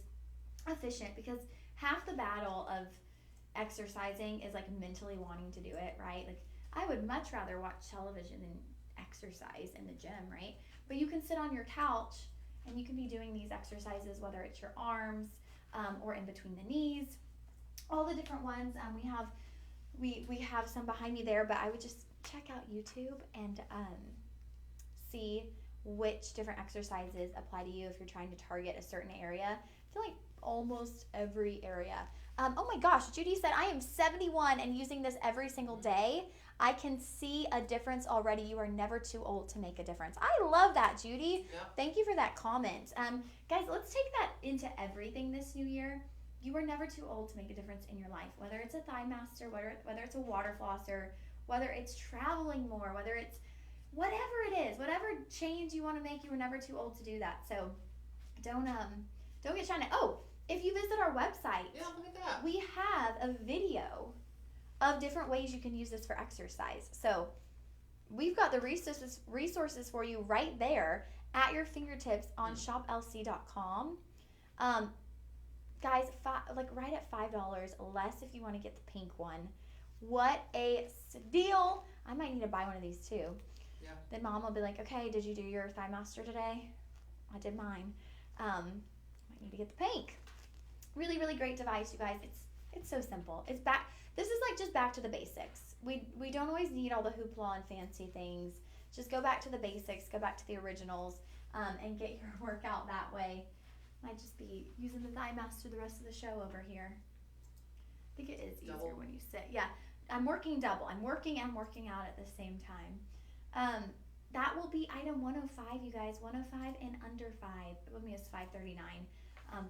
efficient, because half the battle of exercising is like mentally wanting to do it, right? Like, I would much rather watch television than exercise in the gym, right? But you can sit on your couch and you can be doing these exercises, whether it's your arms or in between the knees, all the different ones. We have some behind me there, but I would just check out YouTube and see which different exercises apply to you if you're trying to target a certain area. I feel like almost every area. Oh my gosh, Judy said, I am 71 and using this every single day. I can see a difference already. You are never too old to make a difference. I love that, Judy. Yeah. Thank you for that comment. Guys, let's take that into everything this new year. You are never too old to make a difference in your life, whether it's a Thigh Master, whether it's a water flosser, whether it's traveling more, whether it's whatever it is, whatever change you want to make, you are never too old to do that. So don't get shy. Oh, if you visit our website, Yeah, look at that. we have a video of different ways you can use this for exercise. So we've got the resources for you right there at your fingertips on shoplc.com. Guys, right at $5 less if you want to get the pink one. What a steal. I might need to buy one of these too. Yeah. Then mom will be like, okay, did you do your Thigh Master today? I did mine. Might need to get the pink. Really, really great device, you guys. It's so simple. This is like just back to the basics. We don't always need all the hoopla and fancy things. Just go back to the basics, go back to the originals, and get your workout that way. Might just be using the Thigh Master the rest of the show over here. I think it is easier Double. when you sit. Yeah, I'm working double. I'm working and working out at the same time. That will be item 105, you guys. 105 and under 5. It would be as $5.39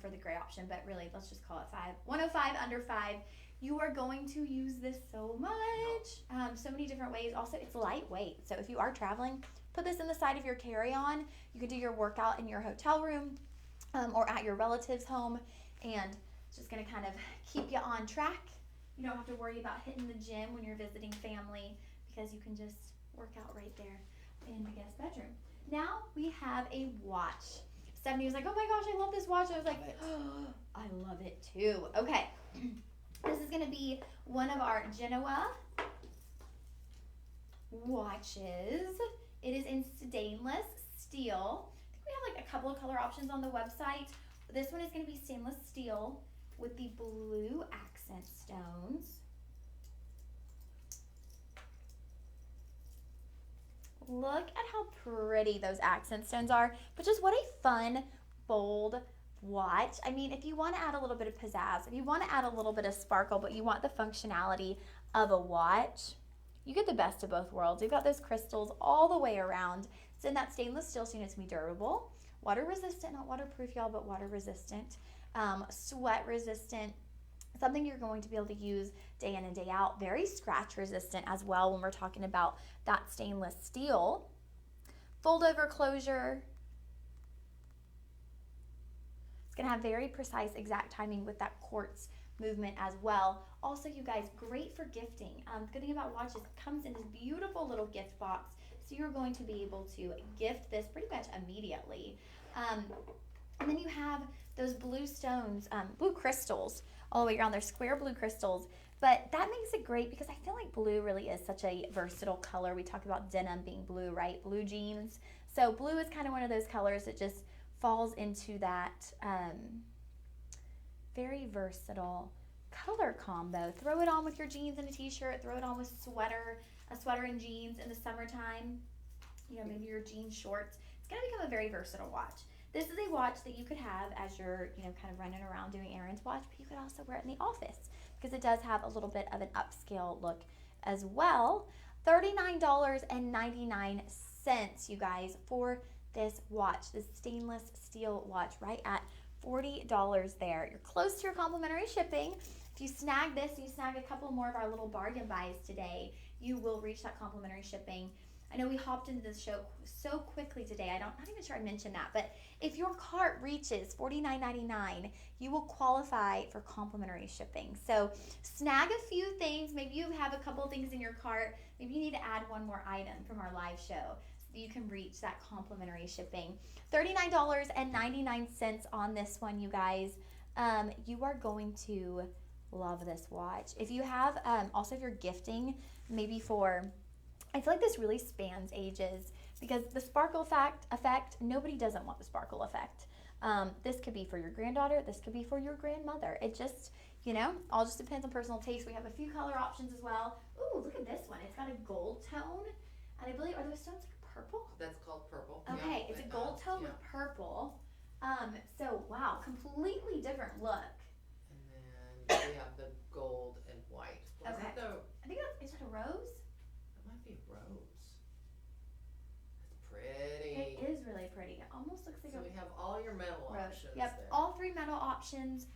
for the gray option, but really, let's just call it 5. 105 under 5. You are going to use this so much, so many different ways. Also, it's lightweight, so if you are traveling, put this in the side of your carry-on. You could do your workout in your hotel room or at your relative's home, and it's just going to kind of keep you on track. You don't have to worry about hitting the gym when you're visiting family, because you can just work out right there in the guest bedroom. Now we have a watch. Stephanie was like, oh my gosh, I love this watch. I was like, oh, I love it too. Okay. This is going to be one of our Genoa watches. It is in stainless steel. I think we have like a couple of color options on the website. This one is going to be stainless steel with the blue accent stones. Look at how pretty those accent stones are, but just what a fun, bold watch. I mean, if you want to add a little bit of pizzazz, if you want to add a little bit of sparkle, but you want the functionality of a watch, you get the best of both worlds. You've got those crystals all the way around. It's in that stainless steel, so it's going to be durable, water resistant, not waterproof, y'all, but water resistant, sweat resistant. Something you're going to be able to use day in and day out. Very scratch resistant as well when we're talking about that stainless steel. Fold over closure. It's going to have very precise exact timing with that quartz movement as well. Also, you guys, great for gifting. The good thing about watches, it comes in this beautiful little gift box, so you're going to be able to gift this pretty much immediately. And then you have those blue stones, blue crystals all the way around. They're square blue crystals, but that makes it great because I feel like blue really is such a versatile color. We talk about denim being blue, right? Blue jeans. So blue is kind of one of those colors that just falls into that very versatile color combo. Throw it on with your jeans and a t-shirt. Throw it on with a sweater and jeans in the summertime. You know, maybe your jean shorts. It's going to become a very versatile watch. This is a watch that you could have as you're, you know, kind of running around doing errands watch, but you could also wear it in the office because it does have a little bit of an upscale look as well. $39.99, you guys, for this watch, this stainless steel watch, right at $40 there. You're close to your complimentary shipping. If you snag this, you snag a couple more of our little bargain buys today, you will reach that complimentary shipping. I know we hopped into this show so quickly today. I'm not even sure I mentioned that, but if your cart reaches $49.99, you will qualify for complimentary shipping. So snag a few things. Maybe you have a couple things in your cart. Maybe you need to add one more item from our live show so that you can reach that complimentary shipping. $39.99 on this one, you guys. You are going to love this watch. If you have, also if you're gifting, maybe for, I feel like this really spans ages because the sparkle effect, nobody doesn't want the sparkle effect. This could be for your granddaughter. This could be for your grandmother. It just, you know, all just depends on personal taste. We have a few color options as well. Ooh, look at this one. It's got a gold tone. And I believe, are those stones like purple? That's called purple. Okay, Yeah. it's a gold tone with purple. So wow, completely different look. And then we have the gold and white. Was Okay. I think is that a rose? It might be rose. It's pretty. It is really pretty. It almost looks like So a we have all your metal rose. options Yep, there. all three metal options,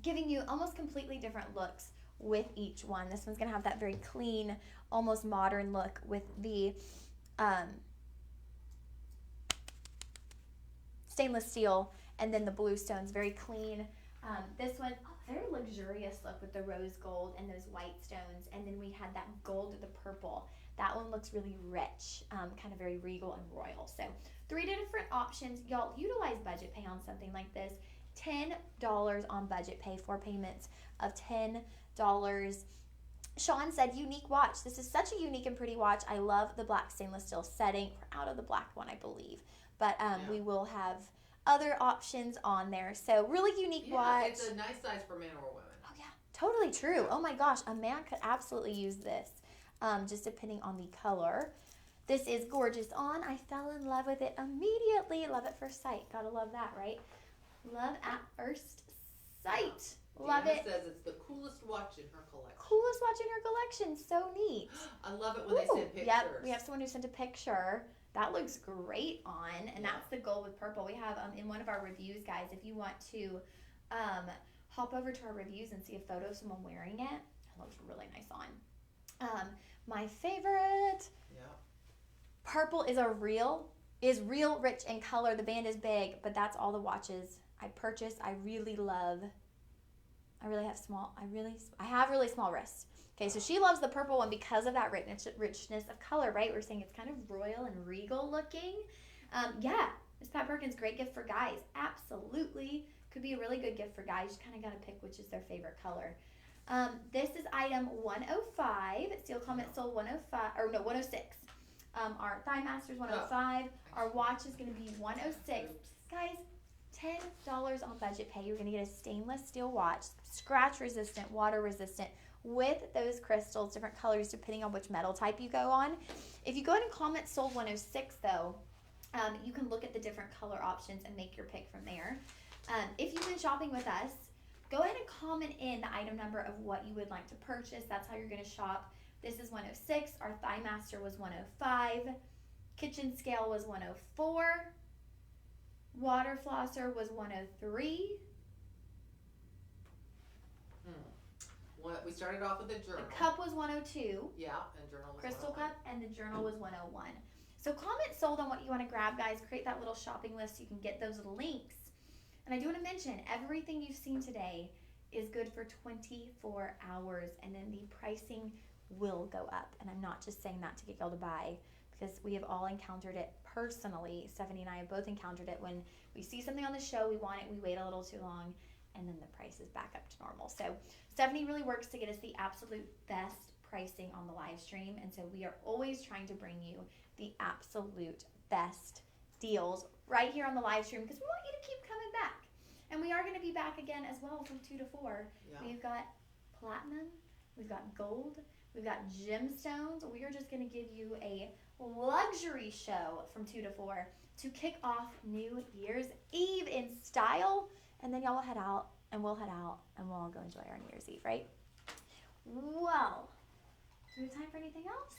giving you almost completely different looks with each one. This one's gonna have that very clean, almost modern look with the stainless steel, and then the blue stones, very clean. This one, very luxurious look with the rose gold and those white stones, and then we had that gold with the purple. That one looks really rich, kind of very regal and royal. So 3 different options. Y'all utilize budget pay on something like this. $10 on budget pay, 4 payments of $10. Sean said, unique watch. This is such a unique and pretty watch. I love the black stainless steel setting. We're out of the black one, I believe. But we will have other options on there. So really unique watch. It's a nice size for men or women. Oh yeah, totally true. Oh my gosh, a man could absolutely use this, just depending on the color. This is gorgeous on. I fell in love with it immediately. Love at first sight. Gotta love that, right? Love at first sight. Love Deanna it. says it's the coolest watch in her collection. Coolest watch in her collection. So neat. I love it when they send pictures. Yep, we have someone who sent a picture. That looks great on, and that's the gold with purple. We have in one of our reviews, guys, if you want to hop over to our reviews and see a photo of someone wearing it, it looks really nice on. My favorite, purple is real rich in color. The band is big, but that's all the watches I purchased. I really have really small wrists. Okay, so she loves the purple one because of that richness of color, right? We're saying it's kind of royal and regal looking. Miss Pat Perkins, great gift for guys. Absolutely. Could be a really good gift for guys. You kind of got to pick which is their favorite color. This is item 105. Steel Comet sold 106. Our Thigh Master's 105. Our watch is going to be 106. Guys, $10 on budget pay. You're going to get a stainless steel watch, scratch resistant, water resistant, with those crystals, different colors depending on which metal type you go on. If you go ahead and comment sold 106 though, you can look at the different color options and make your pick from there. If you've been shopping with us, go ahead and comment in the item number of what you would like to purchase. That's how you're going to shop. This is 106. Our Thigh Master was 105. Kitchen Scale was 104. Water Flosser was 103. We started off with the journal. The cup was 102. Yeah, and journal was Crystal 101. cup, and the journal was 101. So comment sold on what you want to grab, guys. Create that little shopping list so you can get those links. And I do want to mention, everything you've seen today is good for 24 hours, and then the pricing will go up. And I'm not just saying that to get y'all to buy, because we have all encountered it personally. Stephanie and I have both encountered it when we see something on the show, we want it, we wait a little too long, and then the price is back up to normal. So Stephanie really works to get us the absolute best pricing on the live stream, and so we are always trying to bring you the absolute best deals right here on the live stream because we want you to keep coming back. And we are going to be back again as well from 2 to 4. Yeah. We've got platinum, we've got gold, we've got gemstones. We are just going to give you a luxury show from 2 to 4 to kick off New Year's Eve in style. And then y'all will head out, and we'll head out, and we'll all go enjoy our New Year's Eve, right? Well, do we have time for anything else?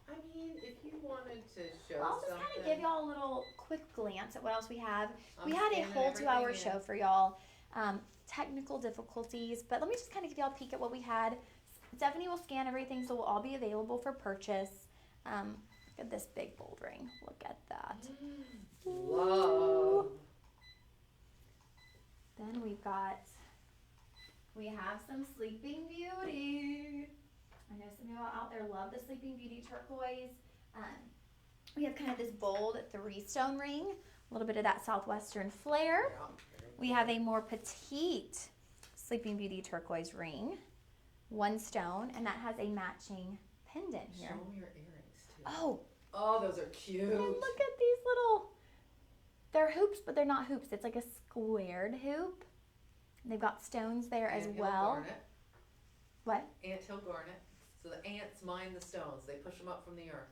I mean, if you wanted to show Well, I'll just something. kind of give y'all a little quick glance at what else we have. I'm We had a scanning whole everything 2-hour in. show for y'all. Technical difficulties, but let me just kind of give y'all a peek at what we had. Stephanie will scan everything, so we'll all be available for purchase. Look at this big bold ring. Look at that. Love. Then we have some Sleeping Beauty. I know some of y'all out there love the Sleeping Beauty turquoise. We have kind of this bold 3-stone ring, a little bit of that southwestern flair. Yeah. We have a more petite Sleeping Beauty turquoise ring, 1 stone, and that has a matching pendant here. Show me your earrings too. Oh, Oh, those are cute. and look at these little, they're hoops, but they're not hoops. It's like a squared hoop. They've got stones there as Anthill well. Garnet. What? Anthill garnet. So the ants mine the stones. They push them up from the earth.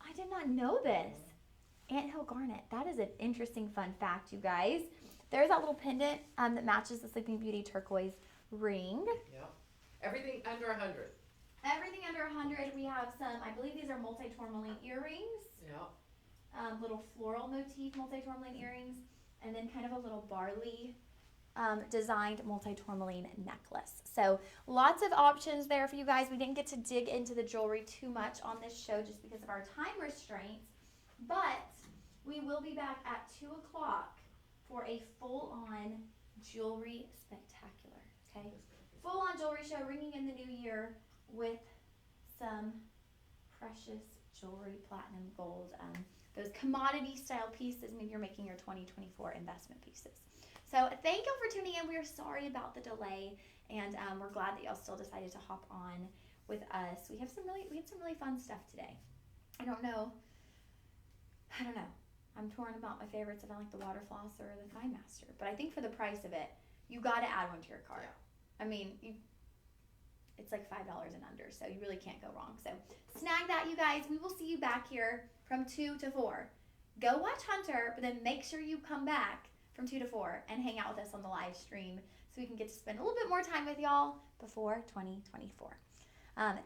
I did not know this. Anthill garnet. That is an interesting fun fact, you guys. There's that little pendant that matches the Sleeping Beauty turquoise ring. Yeah. Everything under 100. Everything under 100. We have some, I believe these are multi-tourmaline earrings. Yeah. Little floral motif multi-tourmaline earrings. And then kind of a little barley designed multi-tourmaline necklace. So lots of options there for you guys. We didn't get to dig into the jewelry too much on this show just because of our time restraints. But we will be back at 2 o'clock for a full-on jewelry spectacular, okay? Full-on jewelry show, ringing in the new year with some precious jewelry, platinum, gold, those commodity-style pieces. Maybe you're making your 2024 investment pieces. So thank you for tuning in. We are sorry about the delay, and we're glad that y'all still decided to hop on with us. We had some really fun stuff today. I don't know. I'm torn about my favorites if I like the water floss or the Fine Master. But I think for the price of it, you got to add one to your cart. Yeah. I mean, it's like $5 and under, so you really can't go wrong. So snag that, you guys. We will see you back here from 2 to 4. Go watch Hunter, but then make sure you come back from 2 to 4 and hang out with us on the live stream so we can get to spend a little bit more time with y'all before 2024.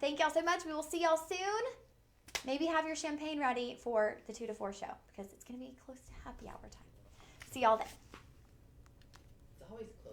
Thank y'all so much. We will see y'all soon. Maybe have your champagne ready for the 2 to 4 show because it's going to be close to happy hour time. See y'all then. It's always close.